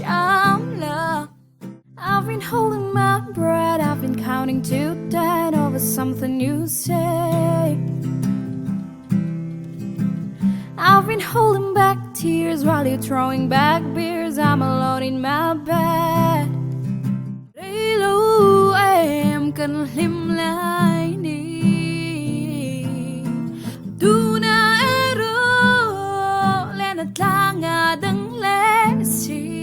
I'm love. I've been holding my breath, I've been counting to 10 over something you say. I've been holding back tears while you're throwing back beers. I'm alone in my bed. Đây lâu em cần lim lại đi. Tu na ero lên at langa dang lesi.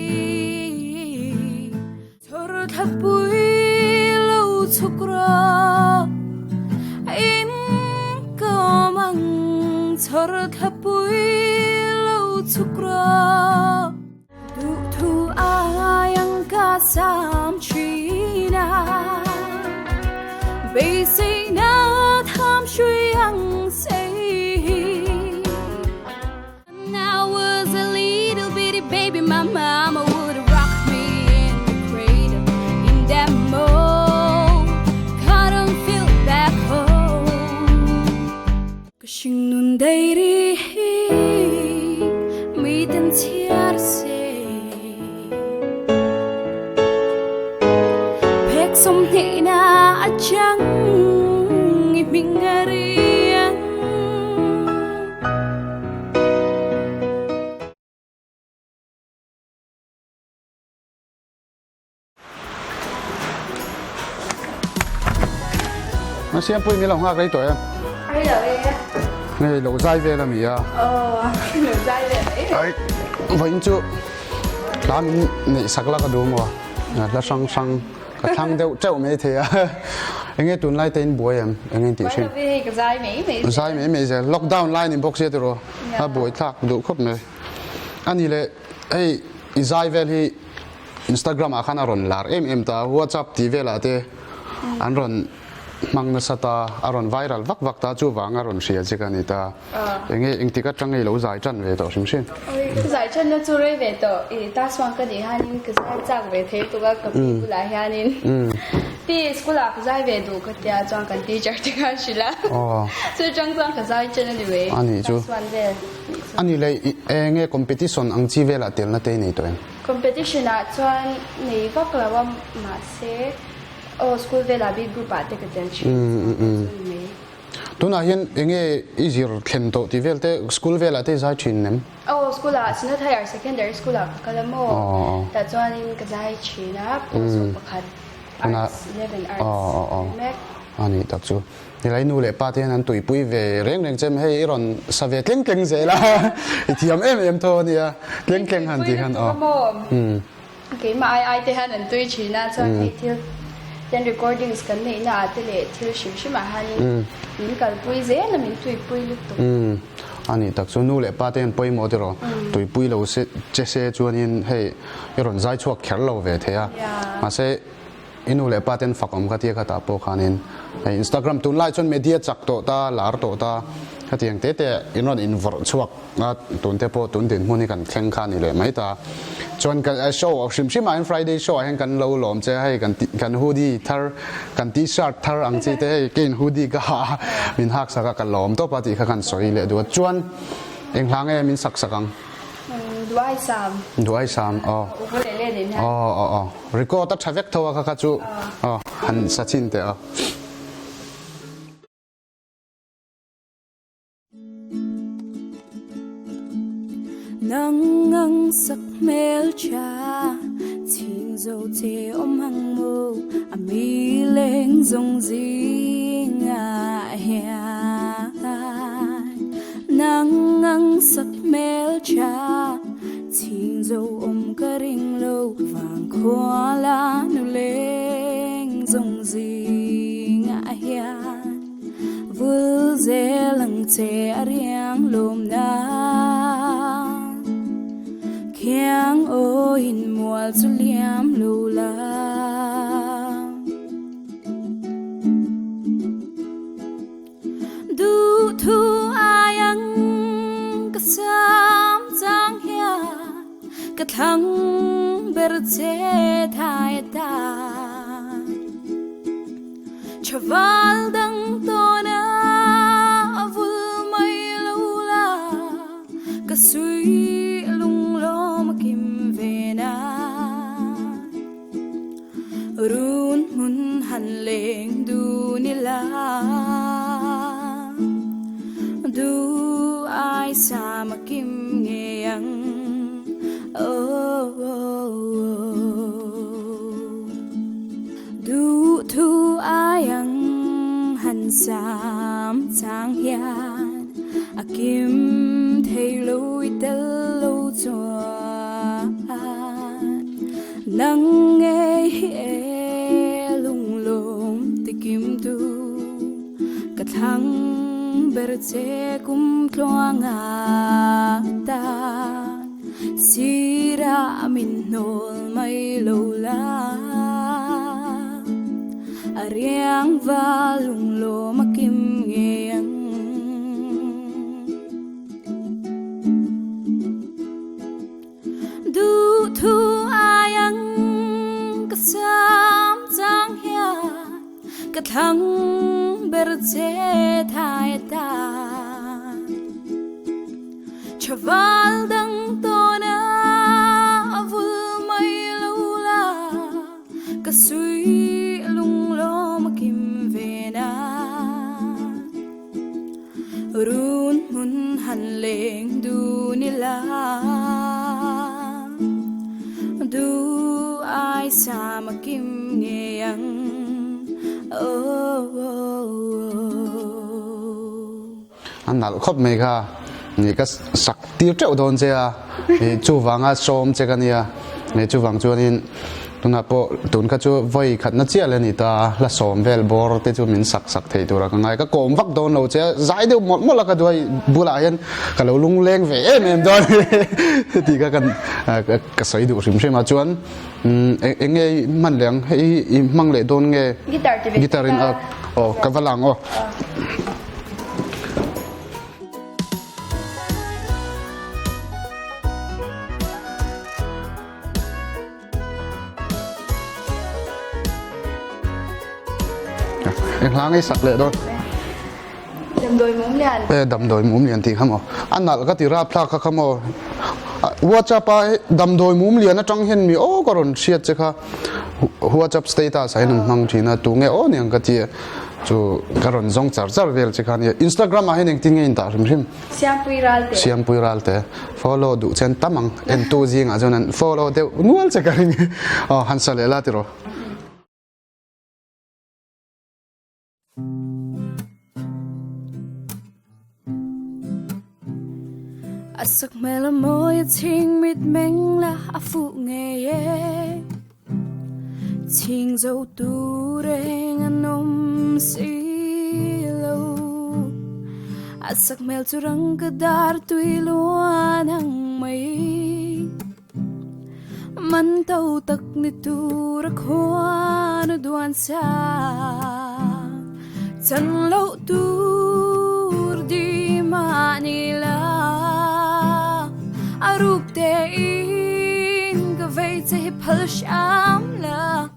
Thor thapui lâu chukro in ko mang thor thapui lâu chukro. Du thu ayang ka sam china. Basic na tham shui ang say. When I was a little bitty baby, my mama would rock me in the cradle in that mold. Cotton field back home. Kushing nun dairy, me dan tiar say. Pek som ni na achang ibingarian. Nó xem pui mi lòng hoa cái tuổi em. Bây giờ đi á. Này lẩu dai về là mì à. Nửa dây về đấy. Ấy, vậy chú. Làm này sắc là cái đồ mà. Là sang cái thằng đều trâu mấy thế à. Anh ấy tuần lại tên bố em, anh ấy tiểu sinh. Cái dây mấy. Dai mấy giờ lockdown line in box vậy rồi. À bố thắc đủ khóc mấy. Anh ấy là ấy dai về thì Instagram akan aron lar em ta WhatsApp TV là thế. Anh ron mang sata aron viral vak ta chu wang aron sia che kan ita enge engtika changai lo zai chan ve to sim sin Giải chân nó chú rơi về tổ, ta xoang cái gì hanin cái giải chắc về thế tụi các cặp đi lại hanin. Thì school là cái giải về đủ cái tia choang cái teacher thì cái gì là. Cho choang cái giải chân đi về. Ani chu. Ani le enge competition ang chi ve la tel na te nei to en. Competition à choang này vak là wa mà sẽ school về là bị group à cái tên chứ. Tuna hian enge easier khem to ti velte school vela te zai thin nem School là senior higher secondary school là cái mo. Ta choang in cái giải chín á, post pakhat. Arts 11 arts. Ani tak chu ni lai nu le pa te nan tui pui ve reng chem hei ron save kleng zela thiam em tho nia kleng han ti han cái mà ai te han an tui china choang ni thil then recordings kan nei na atele thil shim mà hanin min kal pui ze na min tui pui lut to Ani tak chu nu le pa ten poi mo dero tui pui lo se che se chuanin hei ron zai chuak kher lo ve thea ma se inu le pa ten fakom ka tia khata po khanin Instagram tun lai chon media chak to ta lar to ta hatiang te inon invor chuak na tun te po tun din huni kan thleng kha ni le mai ta chon kan show shim in Friday show hang kan lo lom che hai kan hoodie thar kan t-shirt thar ang chi te ken hoodie ka min hak saka kan lom to pati kha kan soi le du chuan eng hlang e min sak sakang duai sam record ta thavek thawa kha chu han sachin te nắng ngang sắc mel cha thiên dâu thế hang mô mi lên dòng gì ngại nắng ngang sắc mel cha thiên dâu cả ring lâu vàng khoa lá nu lên dòng gì ngại vừa dễ lăng thế riêng lùm na Kiang o in mual zu liam lula Du thu ayang kasam zang hia Kathang berce thai ta Chaval dang tona avul mai lula Kasui lung lo makim vena leng du ni la du ai sa ma kim nge yang du thu ayang han sam chang hian akim thei loi tel lo chuan nang nghe e lung lung ti kim tu ka thang ber che kum tloanga ta sira min nol mai lo la ariang va lung lo makim ngeang du thu ayang ka sam chang hia ka thang ber che thai ta chaval dang to na avul mai lo la ka sui lung lo makim ve na run mun han leng du ni la du ai sa makim nge yang anh nào khóc mày cảนี่ก็สักตีเจ้าโดนเสียนี่จูวังอ่ะชมเจ้ากันเนี่ยนี่จูวังจวนนี่ตุนอ่ะพอตุนก็จูไว้ขัดนัดเจียเลยนี่ตาละชมเวลบอร์ที่จูมินสักเทตัวละกันไงก็โกมฟักโดนเราเจ้าใจเดียวหมดละก็ด้วยบุหรี่ยันก็เราลุงเล้งเวเมมโดนที่ก็กันก็ใส่ดูริมใช่ไหมจวนเอ็งไงมันเลี้ยงให้มังเล่โดนไงกีตาร์อินโอ้กับฝรั่งโอ้เอ็งล้างให้สักเลยโดนดำโดยมุ้มเลียนดำโดยมุ้มเลียนที่ขโมอันนั้นก็ที่ราบพลาดขโมหัวจับไปดำโดยมุ้มเลียนนะจังเห็นมีโอ้ก็รุนเชียดจ้ะค่ะหัวจับสเตตัสใส่หนึ่งมังทีนะตัวเงี้ยโอ้เนี่ยก็ที่จู่ก็รุนซงจัดเวลจ้ะค่ะเนี่ยอินสตาแกรมมาให้หนึ่งทิ้งเงินตาริมเสียงปุยรัลเต follow ดูเช่นตั้มมังเอ็นตัวจริงอ่ะจนนั้น follow เดี๋ยวนัวจ้ะค่ะอ๋อฮันสเลล่าติโรsắc mê là môi tình mịt mênh là phụ nghe tình dấu tu reng ăn ôm xí lâu sắc mê chu răng cơ đar tùy loan hằng mây man tàu tắc ni tu rắc hoa nó đoan xa chân lâu tu đi mà ni la arup te in ka vei te phal sham la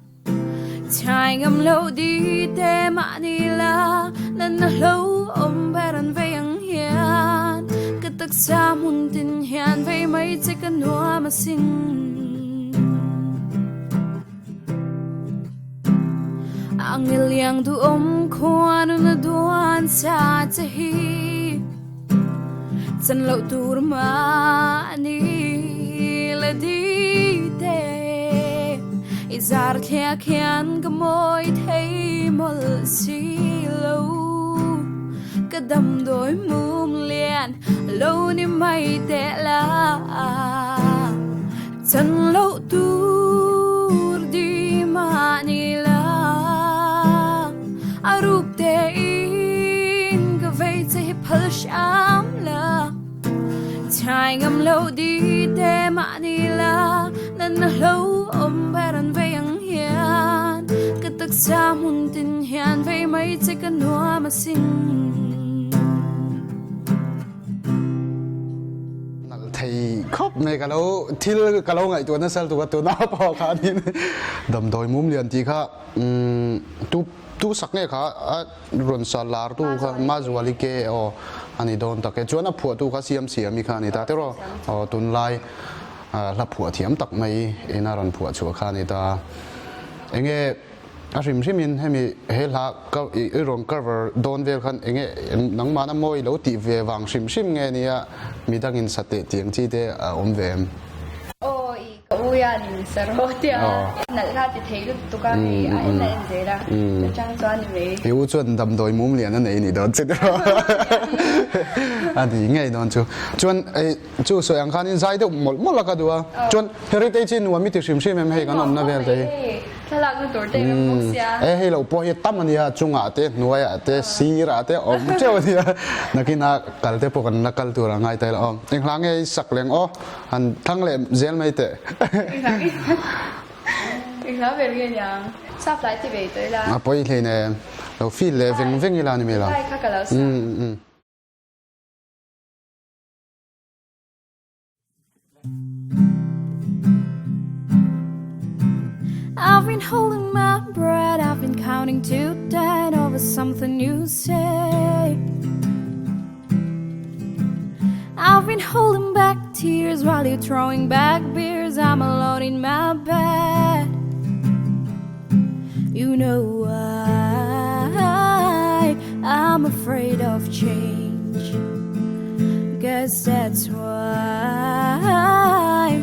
chai ngam lo di te ma ni la nan na lo om baran ve ang hian ka tak sa mun tin hian ve mai che kan wa ma sing ang ilyang du om kwan na duan sa te hi chân lộ tur ma ni la di te izar khia khian ka moi thei mol si lo ka dam doi mum lian lo ni mai te la chân lộ tur di ma ni la arup te in ka vei te phal sham la chai ngam lâu đi te ma ni la nan na lâu om baran ve ang hian ka tak sa mun tin hian ve mai che kan wa ma sing nal thei khop me ka lo thil ka lo ngai tu na sal tu ka tu na pa kha ni dam doi mum lian ti kha tu sak ne kha ron salar tu kha ma zuali ke o ani don ta ke chuan a phua tu kha siam mi kha ni ta te ro tun lai la phua thiam tak mai ina ran phua chu kha ni ta enge อาริมชิมินให้มีเฮลาก็อีรองก็เวอร์โดนเวลคันเองนังมาน้ำมวยแล้วตีเววังชิมเงี้ยเนี่ยมีดังอินสติเตียงที่เดอมเวมโอ้ยก็อุ้ยนี่สโรตีอ่ะนั่นถ้าจะเที่ยวตุกันนี่ไอ้นั่นเจล่ะจะจังจวนนี่หิวจวนดำโดยมุมเลียนนั่นเองนี่โดนจิตรออันนี้ไงโดนจวนไอ้จู่สวยอังคารนี่ใจดูหมดละก็ดูอ่ะจวนเฮริเทจินว่ามีติชิมเมให้กันนำนั่นเวลเลยถ้าเราดูตัวเด็กมุสยาให้เราพอเห็นตั้มมันเนี่ยจุงอาเตนัวอาเตซีราเตอมเจ้าเนี่ยนักกินนักกัลเตพวกนักกัลตัวร่างกายแต่ละเองหลังไอ้สักเลี้ยงอันทั้งเล่มเจลไม่เตะอีกแล้วเป็นยังทราบหลายที่เบย์ตัวละพออีกเลยเนี่ยเราฟีลเลยวิ่งอีลานี่ไม่ละใช่ค่ะกับเราI've been holding my breath, I've been counting to 10 over something you say. I've been holding back tears while you're throwing back beers. I'm alone in my bed. You know why I'm afraid of change. Guess that's why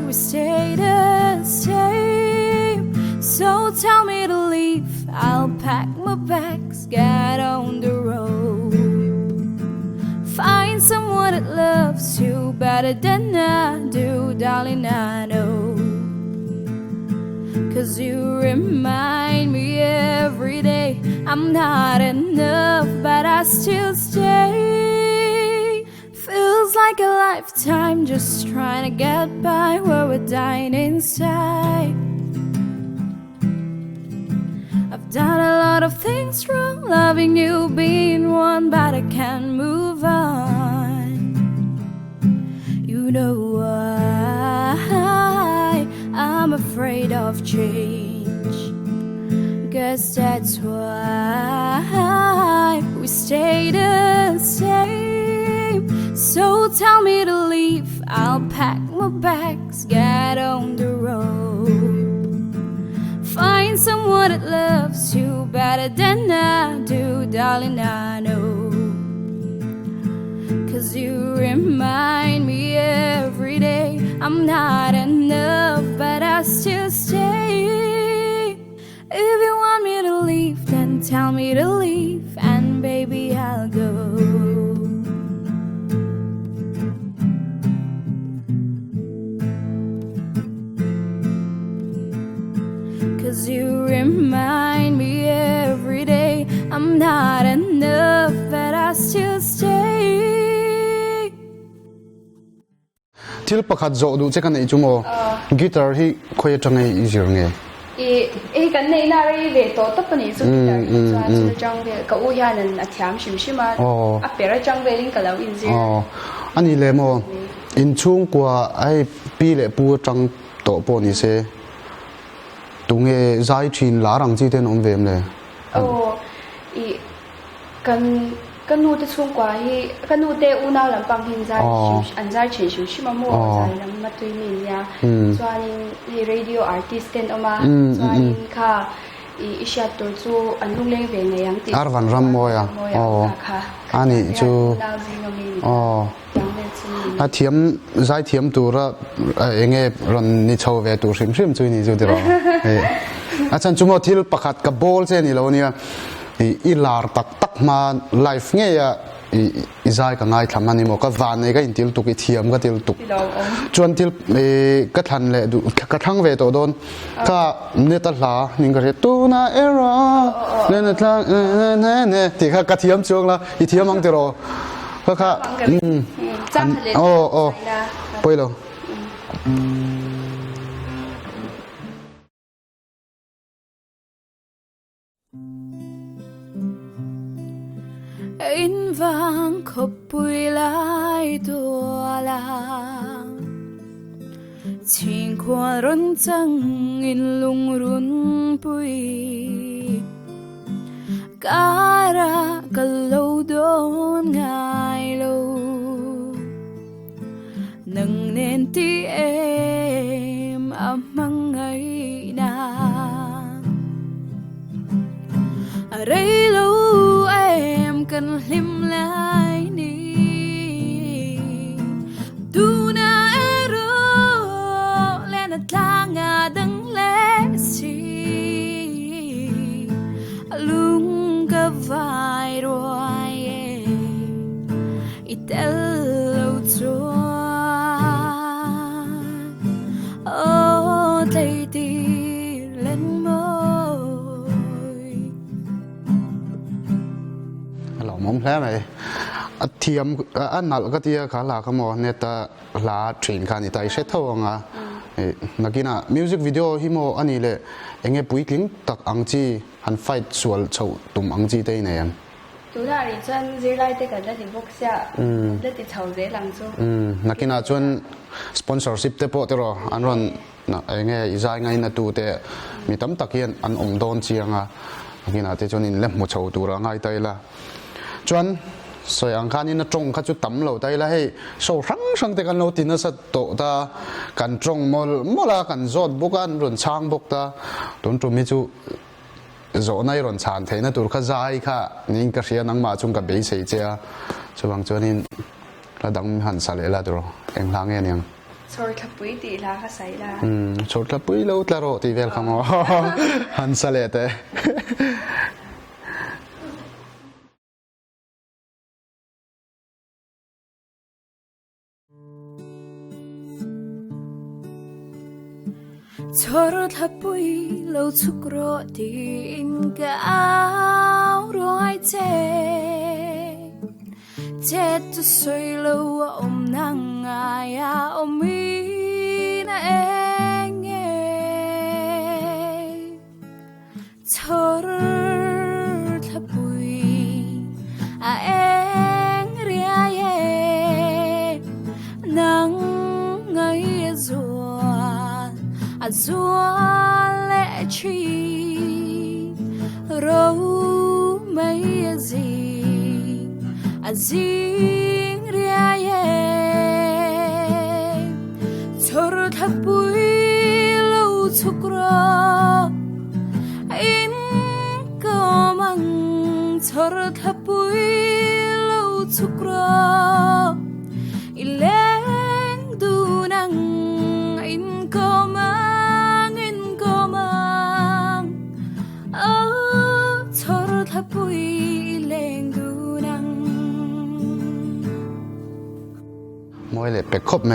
we stay the same. So tell me to leave, I'll pack my bags, get on the road. Find someone that loves you better than I do, darling, I know. 'Cause you remind me every day I'm not enough, but I still stay. Feels like a lifetime just trying to get by where we're dying inside. I've done a lot of things wrong, loving you being one, but I can't move on. You know why I'm afraid of change. Guess that's why we stay the same. So tell me to leave, I'll pack my bags, get on the road. Find someone that loves you better than I do, darling, I know. 'Cause you remind me every day I'm not enough, but I still stay. If you want me to leave, then tell me to leave, and baby, I'll go. Cause you remind me every day I'm not enough, but I still stay. ที่ประคัดโจดูเจ้ากันไอ้จุงกีตาร์ที่คุยจังไงอีเสียงไงกันในนารีเวทตับนี้สุดที่จะจังเวก็อุ้ยนั่นอาทิตย์ชิมมาเปรจังเวลิงกับเราอินเสียอันนี้เลยมั้งอินช่วงกว่าไอ้ปีเล็บปูจังโตปนี่เสตรงเอใจชินลารังจีเทนอมเวมเลยอีกันนูจะช่วงกว่าที่กันนูเตอุนาหลังปังพินใจอันใจเฉียนชิวชิมาโม่ใจหลังมาตุยมินยาส่วนนี้เรดิโออาร์ติสต์เต็นออกมาส่วนนี้ค่ะอีชาตัวจูอันลุงเลี้ยงเวงไงยังติดอาร์วันรัมโมยค่ะอันนี้จูถ้าเทียมใจเทียมตัวละเองรันนี่ชาวเวตัวชิมจุยนี่จุดเดียวอาจารย์จุโมทิลประคัดกับบอลเซนี่เราเนี่ยอีลาร์ตักมาไลฟ์เงี้ยอีใจกับไงทำมันนี่มันก็วานนี่ก็อินทิลตุกอีเทียมก็ทิลตุกจวนทิลก็ทันเลยดูกระทั่งเวตัวโดนก็เนื้อตลาหนึ่งก็เรียกตูน่าเอรอเนี่ยเนี่ยที่ข้ากระเทียมช่วงละอีเทียมมังเตโรก็ค่ะโอ้ไปเลยอินวังขบปุยลายตัวลางชิงควารุนจังอินลุงรุนปุยการะกัลโลโดนง่ายโลนังเน้นที่เอ็มอามังไงนา đây lâu em cần lim lại đi tu na ero lên tanga đắng lẽ si lung cả vai rồi itel lâu cho ô tay đi lên môiเรามองแพ้ไหมเทียมอันนั้นก็ที่ขาลาขโมยเนี่ยแต่ลาทรีนขานี่แต่เช็ดเท่าไงนักกินอ่ะมิวสิกวิดีโอฮิโมอันนี้เลยเองปุยกิ้งตักอังจีหันไฟสวลโฉตุ่มอังจีได้เนี่ยตัวน่าดิฉันจะไล่เด็กกันได้ที่พวกเสียได้ที่เฉาเจ๊หลังจูนักกินอ่ะชวนสปอนเซอร์ชิพเตปโตรออันนั้นนะเองอีใจไงนะตัวเตมีตั้มตะเกียนอันอมโดนเชียงอ่ะนักกินอ่ะที่ชวนนี่เล่มหมดโฉตัวละไงได้ละชวนสวยอังคารนี่นะจงขัดจุดต่ำเราได้ละให้โซ่รั้งสังแต่กันเราตินะสัตโตตากันจงมอลกันจอดบุกันรุนช้างบุกตาตรงจุดมิจูโซนในรุนชานเทนะตัวข้าใจค่ะนี่ก็เสียนังมาจงกับเบสเซียช่วงจวนนี้ระดับหันสาเลละตัวเองทางเงี้ยโชดขับปุ้ยตีละข้าใส่ละโชดขับปุ้ยเราตลอดที่เวลคำว่าหันสาเลเตChoro thapui lo chukro din cao roi che tu soi lo om nang aya om mi na enge choro thapui a eng ria ye nang ngai zo azul lệ chi râu mấy gì azing ria ye chor thap bui lâu chukro in komang chor thap bui lâu chukro ileng du nang in komangมวยเลยเป็กครบไหม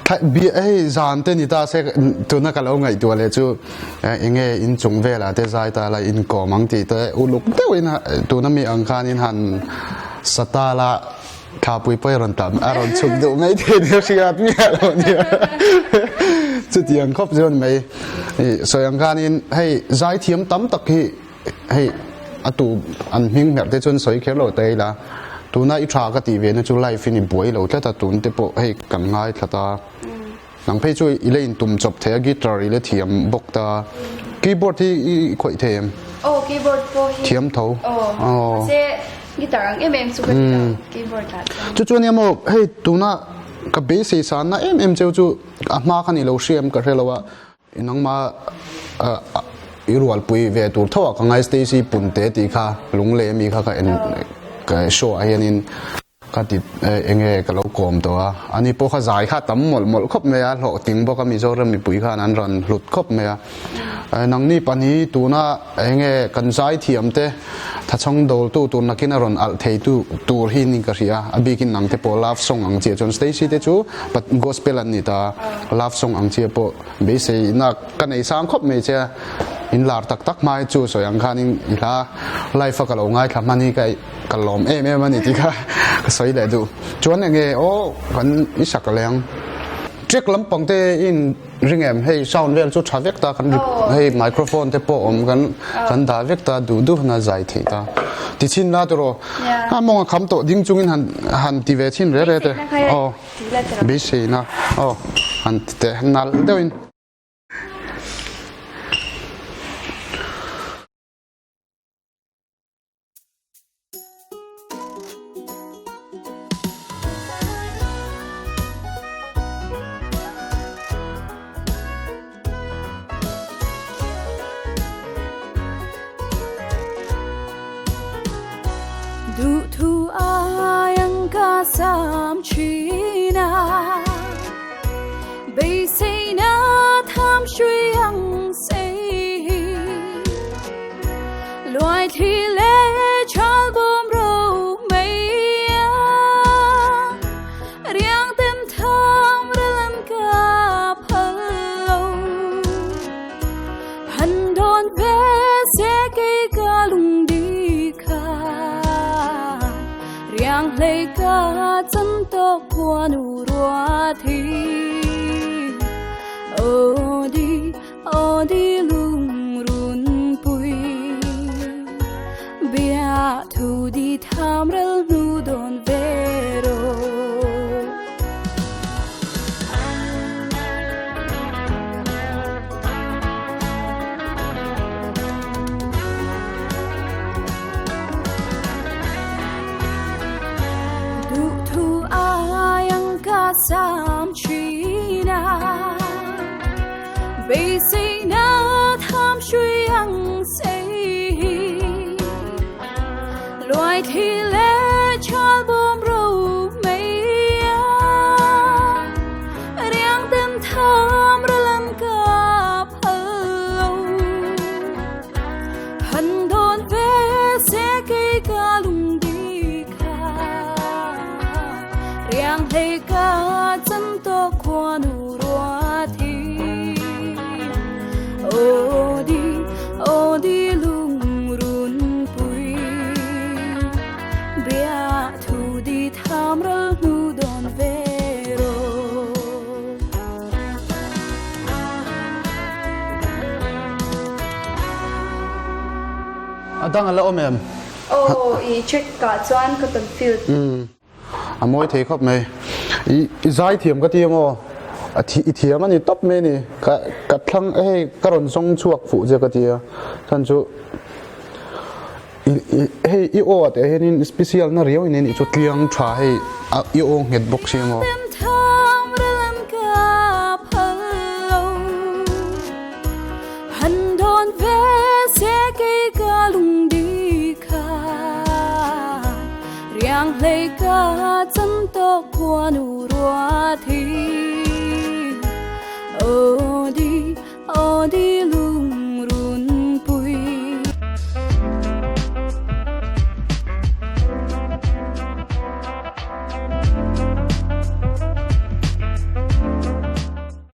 ถ้าบีไอ้จานเต้นนี่ตาเสกตัวนักเราไงตัวเลยจู่เองอินจงเวลาเตใจตาละอินก่อมังตีแต่อุลุกเต้วินะตัวนั้นมีอังคารอินหันสตาละข้าปุยไปรันตามอารมณ์ชุดดูไม่เท่เดียวสิครับเนี่ยเราเนี่ยจุดยังครบจนไหมส่วนอังคารอินให้ใจเทียมตั้มตะกี้ให้อตูอันหิงแบบได้จนสวยแค่เราเตยละตัวน่าอิจฉากติเวนะจุไลฟินิบวยเราแต่ตัวนี้เปให้กันง่ายทัดหลังเพจช่วยอิเลนตุ่มจบเทียกีตาร์อิเลเทียมบกตาคีย์บอร์ดที่ข่อยเทียมโอ้คีย์บอร์ดเทียมเท่าโอ้เช่กีตาร์เอ็มสุดที่คีย์บอร์ดละจู่ๆเนี่ยโมให้ตัวน่ากับเบสสีสันนะเอ็มจู่ๆมาคันนี้เราเชื่อมกันเลยว่านังมาอิรัวปุยเวตัวเท่ากับไงสเตซี่ปุ่นเตติค่ะลุงเลมีค่ะกับก็โชว์ไอ้ยันก็ติดเองก็เราโกมตัวอันนี้พวกเขาจ่ายค่าตั้มหมดครบไหมอ่ะหลอกติ้งพวกเขามีโซ่เริ่มมีปุ๋ยค่านั้นรันหลุดครบไหมอ่ะนังนี่ปันนี้ตัวน่ะเองกันจ่ายเทียมเตะถ้าช่องโดลตัวนักกินรันอัลเทตูตัวหินนี่ก็เสียอบีกินนังเตปลาฟส่งอังเจียจนสเตซี่เตจูปัดกอสเปลันนี่ตาลาฟส่งอังเจียปอเบสนักกันไอ้สามครบไหมเจ้าอินลาร์ตักมาจูสวยอังคานิอิลาไลฟ์ก็เราง่ายครับมันนี่ก็ลมมันนี่ที่ก็สวยเลยดูจวนยังไงโอ้กันอิสักแรงเจ๊กลำปังเตอินริงแอมให้ซาวน์เวลจุดชาเวกตากันให้ไมโครโฟนเตปอมกันดาเวกตาดูน่าใจทีตาที่ชินลาตัวถ้ามองคำโตดิ้งจุงอินหันทีเวชินเรื่อยๆเตอ๋อบิสีนะอ๋อหันเตหันนัลเดี๋ยวอิน ดูทูอายังกาสามชีนาเบสนาทำช่วยยังเซลอยที่เล่ชาลบอมเราไม่เรียงเต็มทางเรื่องกับพะโลหันโดนเวเสกกาลุงดีค่ะเรียงเลยกาจำตกหัวนูรัวทีโอ้ดีลุงรุนปุยเบียทูดีทำเรื่องนูโดนเวโรดูทูอายังกาสามชีนาเบสนาทำช่วยยังเซลอยที่เล่ชาลบอมเราไม่เรียงเต็มทางเรื่องกับพะโลหันโดนเวเสกกาลุงดีค่ะเรียงให้กาจำตกหัวนูรัวทีโอ้ดีลุงรุนปุยเบียทูดีทำเรื่องนูโดนเวโรดังอะไรอมเอ็มโอ้อีทริกกาจวนก็ต้องฟิลมวยเทครับไหมอีใจเทียมก็เทียมอีเทียมันนี่ตบเมนี่กัดทั้งกระรอนทรงชวกฝูเจก็เทียท่านจูอีโอแต่นี่สเปเชียลน่าเรียวนี่จุดเลี้ยงชาอีโอเห็ดบกเชียงหันโดนเวเสกกาลุงดีค่ะเรียงเลยกาจำตกหัวนูรัวทีโอ้